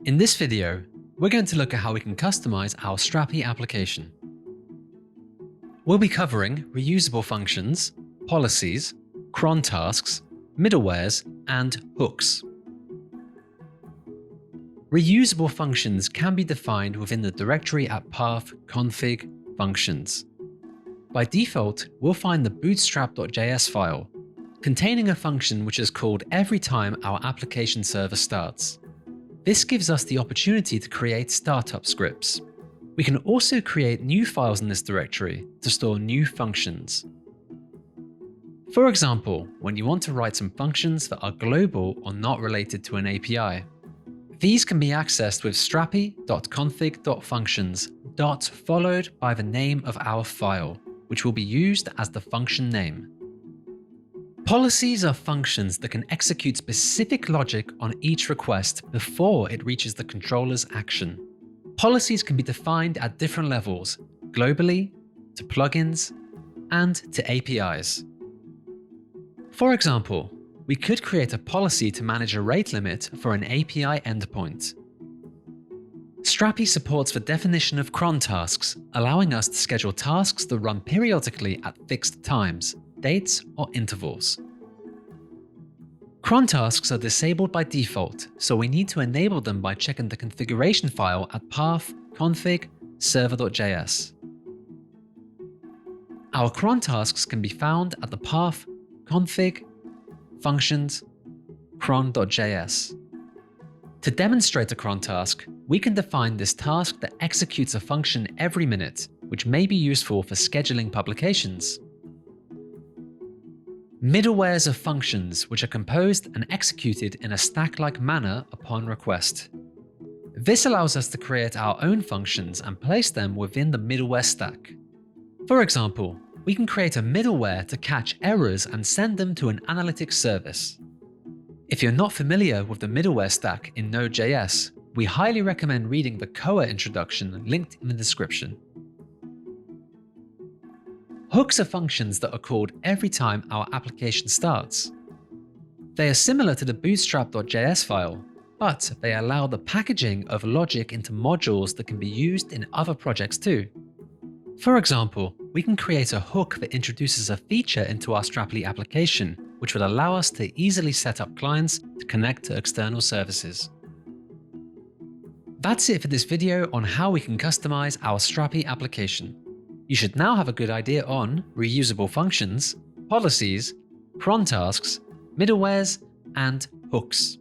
In this video, we're going to look at how we can customize our Strapi application. We'll be covering reusable functions, policies, cron tasks, middlewares, and hooks. Reusable functions can be defined within the directory at path config functions. By default, we'll find the bootstrap.js file, containing a function which is called every time our application server starts. This gives us the opportunity to create startup scripts. We can also create new files in this directory to store new functions. For example, when you want to write some functions that are global or not related to an API. These can be accessed with strapi.config.functions followed by the name of our file, which will be used as the function name. Policies are functions that can execute specific logic on each request before it reaches the controller's action. Policies can be defined at different levels, globally, to plugins, and to APIs. For example, we could create a policy to manage a rate limit for an API endpoint. Strapi supports the definition of cron tasks, allowing us to schedule tasks that run periodically at fixed times, dates, or intervals. Cron tasks are disabled by default, so we need to enable them by checking the configuration file at path config server.js. Our cron tasks can be found at the path config functions cron.js. To demonstrate a cron task, we can define this task that executes a function every minute, which may be useful for scheduling publications. Middlewares are functions which are composed and executed in a stack-like manner upon request. This allows us to create our own functions and place them within the middleware stack. For example, we can create a middleware to catch errors and send them to an analytics service. If you're not familiar with the middleware stack in node.js, we highly recommend reading the Koa introduction linked in the description. Hooks are functions that are called every time our application starts. They are similar to the bootstrap.js file, but they allow the packaging of logic into modules that can be used in other projects too. For example, we can create a hook that introduces a feature into our Strapi application, which would allow us to easily set up clients to connect to external services. That's it for this video on how we can customize our Strapi application. You should now have a good idea on reusable functions, policies, cron tasks, middlewares, and hooks.